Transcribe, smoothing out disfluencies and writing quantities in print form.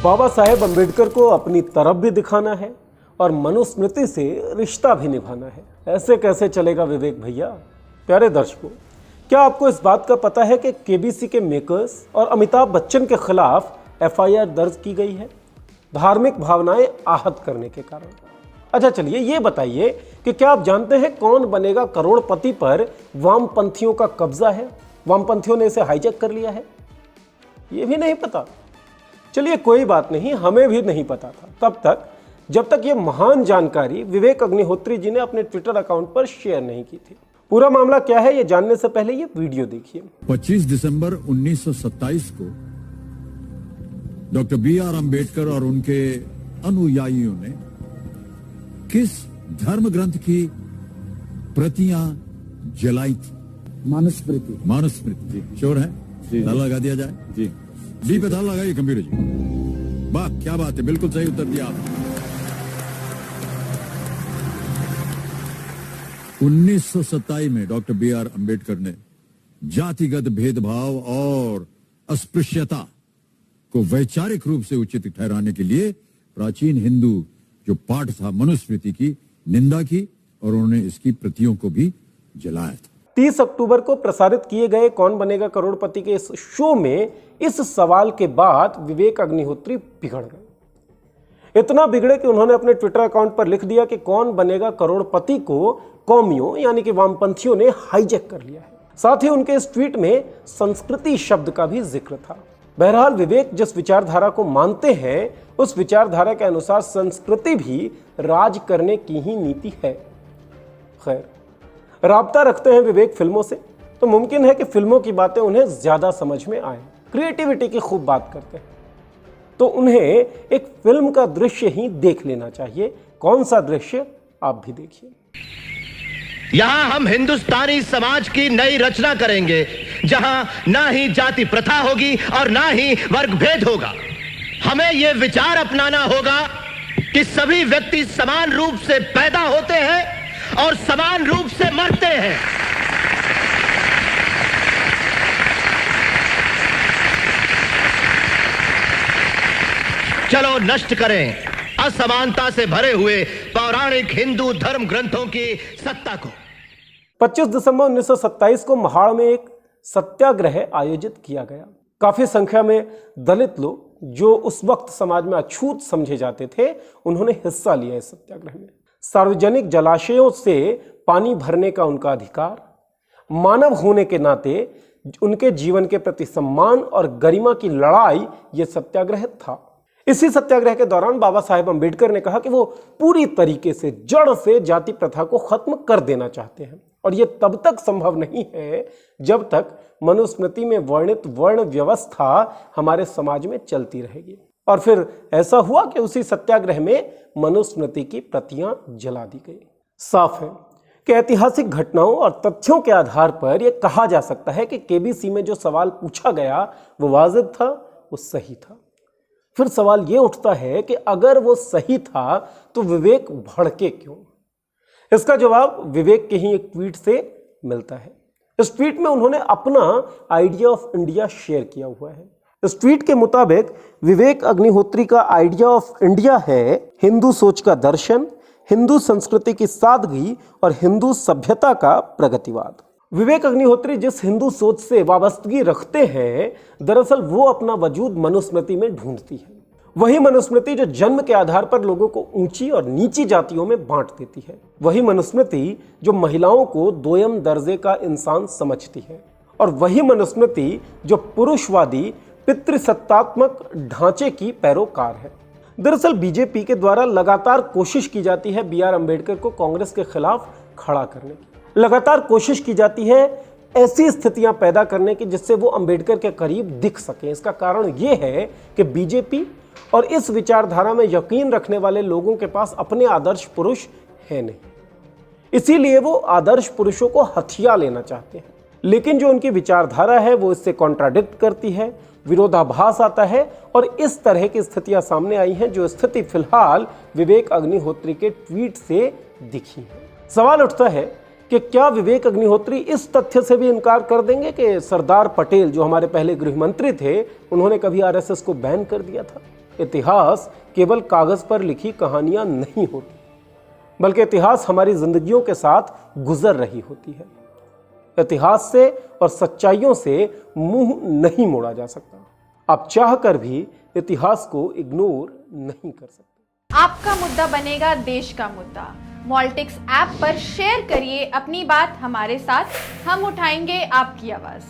बाबा साहेब अम्बेडकर को अपनी तरफ भी दिखाना है और मनुस्मृति से रिश्ता भी निभाना है। ऐसे कैसे चलेगा विवेक भैया। प्यारे दर्शकों, क्या आपको इस बात का पता है कि केबीसी के मेकर्स और अमिताभ बच्चन के खिलाफ एफआईआर दर्ज की गई है धार्मिक भावनाएं आहत करने के कारण। अच्छा चलिए ये बताइए कि क्या आप जानते हैं कौन बनेगा करोड़पति पर वामपंथियों का कब्जा है। वामपंथियों ने इसे हाईजैक कर लिया है, ये भी नहीं पता। चलिए कोई बात नहीं, हमें भी नहीं पता था तब तक जब तक ये महान जानकारी विवेक अग्निहोत्री जी ने अपने ट्विटर अकाउंट पर शेयर नहीं की थी। पूरा मामला क्या है ये जानने से पहले ये वीडियो देखिए। 25 दिसंबर 1927 को डॉक्टर बी.आर. अम्बेडकर और उनके अनुयायियों ने किस धर्म ग्रंथ की प्रतियां जलाई थी? मनुस्मृति। मनुस्मृति जी श्योर है? ताला लगा दिया जाए जी। डी पे ताला लगाइए कंप्यूटर जी। वाह क्या बात है, बिल्कुल सही उत्तर दिया आपने। 1927 में डॉक्टर बी.आर. अम्बेडकर ने जातिगत भेदभाव और अस्पृश्यता को वैचारिक रूप से उचित ठहराने के लिए प्राचीन हिंदू जो पाठ था मनुस्मृति की निंदा की और उन्होंने इसकी प्रतियों को भी जलाया था। 30 अक्टूबर को प्रसारित किए गए कौन बनेगा करोड़पति के इस शो में इस सवाल के बाद विवेक अग्निहोत्री बिगड़ गए। इतना बिगड़े कि उन्होंने अपने ट्विटर अकाउंट पर लिख दिया कि कौन बनेगा करोड़पति को कौमियों यानी कि वामपंथियों ने हाईजैक कर लिया है। साथ ही उनके इस ट्वीट में संस्कृति शब्द का भी जिक्र था। बहरहाल विवेक जिस विचारधारा को मानते हैं उस विचारधारा के अनुसार संस्कृति भी राज करने की ही नीति है। खैर, राब्ता रखते हैं विवेक फिल्मों से, तो मुमकिन है कि फिल्मों की बातें उन्हें ज्यादा समझ में आए। क्रिएटिविटी की खूब बात करते हैं तो उन्हें एक फिल्म का दृश्य ही देख लेना चाहिए। कौन सा दृश्य आप भी देखिए। यहां हम हिंदुस्तानी समाज की नई रचना करेंगे जहां ना ही जाति प्रथा होगी और ना ही वर्ग भेद होगा। हमें यह विचार अपनाना होगा कि सभी व्यक्ति समान रूप से पैदा होते हैं और समान रूप से मरते हैं। चलो नष्ट करें असमानता से भरे हुए पौराणिक हिंदू धर्म ग्रंथों की सत्ता को। 25 दिसंबर 1927 को महाड़ में एक सत्याग्रह आयोजित किया गया। काफी संख्या में दलित लोग जो उस वक्त समाज में अछूत समझे जाते थे उन्होंने हिस्सा लिया इस सत्याग्रह में। सार्वजनिक जलाशयों से पानी भरने का उनका अधिकार, मानव होने के नाते उनके जीवन के प्रति सम्मान और गरिमा की लड़ाई ये सत्याग्रह था। इसी सत्याग्रह के दौरान बाबा साहेब अम्बेडकर ने कहा कि वो पूरी तरीके से जड़ से जाति प्रथा को खत्म कर देना चाहते हैं और ये तब तक संभव नहीं है जब तक मनुस्मृति में वर्णित वर्ण व्यवस्था हमारे समाज में चलती रहेगी। और फिर ऐसा हुआ कि उसी सत्याग्रह में मनुस्मृति की प्रतियां जला दी गई। साफ है कि ऐतिहासिक घटनाओं और तथ्यों के आधार पर यह कहा जा सकता है कि केबीसी में जो सवाल पूछा गया वो वाजिब था, वो सही था। फिर सवाल ये उठता है कि अगर वो सही था तो विवेक भड़के क्यों? इसका जवाब विवेक के ही एक ट्वीट से मिलता है। इस ट्वीट में उन्होंने अपना आइडिया ऑफ इंडिया शेयर किया हुआ है। इस ट्वीट के मुताबिक विवेक अग्निहोत्री का आइडिया ऑफ इंडिया है हिंदू सोच का दर्शन, हिंदू संस्कृति की सादगी और हिंदू सभ्यता का प्रगतिवाद। विवेक अग्निहोत्री जिस हिंदू सोच से वाबस्तगी रखते हैं दरअसल वो अपना वजूद मनुस्मृति में ढूंढती है। वही मनुस्मृति जो जन्म के आधार पर लोगों को ऊंची और नीची जातियों में बांट देती है। वही मनुस्मृति जो महिलाओं को दोयम दर्जे का इंसान समझती है। और वही मनुस्मृति जो पुरुषवादी पितृसत्तात्मक ढांचे की पैरोकार है। दरअसल बीजेपी के द्वारा लगातार कोशिश की जाती है बी.आर. अम्बेडकर को कांग्रेस के खिलाफ खड़ा करने की। लगातार कोशिश की जाती है ऐसी स्थितियां पैदा करने की जिससे वो अम्बेडकर के करीब दिख सके। इसका कारण ये है कि बीजेपी और इस विचारधारा में यकीन रखने वाले लोगों के पास अपने आदर्श पुरुष है नहीं, इसीलिए वो आदर्श पुरुषों को हथिया लेना चाहते हैं। लेकिन जो उनकी विचारधारा है वो इससे कॉन्ट्राडिक्ट करती है, विरोधाभास आता है और इस तरह की स्थितियां सामने आई हैं जो स्थिति फिलहाल विवेक अग्निहोत्री के ट्वीट से दिखी है। सवाल उठता है कि क्या विवेक अग्निहोत्री इस तथ्य से भी इनकार कर देंगे कि सरदार पटेल जो हमारे पहले गृह मंत्री थे उन्होंने कभी आरएसएस को बैन कर दिया था? इतिहास केवल कागज पर लिखी कहानियां नहीं होती, बल्कि इतिहास हमारी जिंदगियों के साथ गुजर रही होती है। इतिहास से और सच्चाइयों से मुंह नहीं मोड़ा जा सकता। आप चाहकर भी इतिहास को इग्नोर नहीं कर सकते। आपका मुद्दा बनेगा देश का मुद्दा। मॉल्टिक्स ऐप पर शेयर करिए अपनी बात हमारे साथ, हम उठाएंगे आपकी आवाज।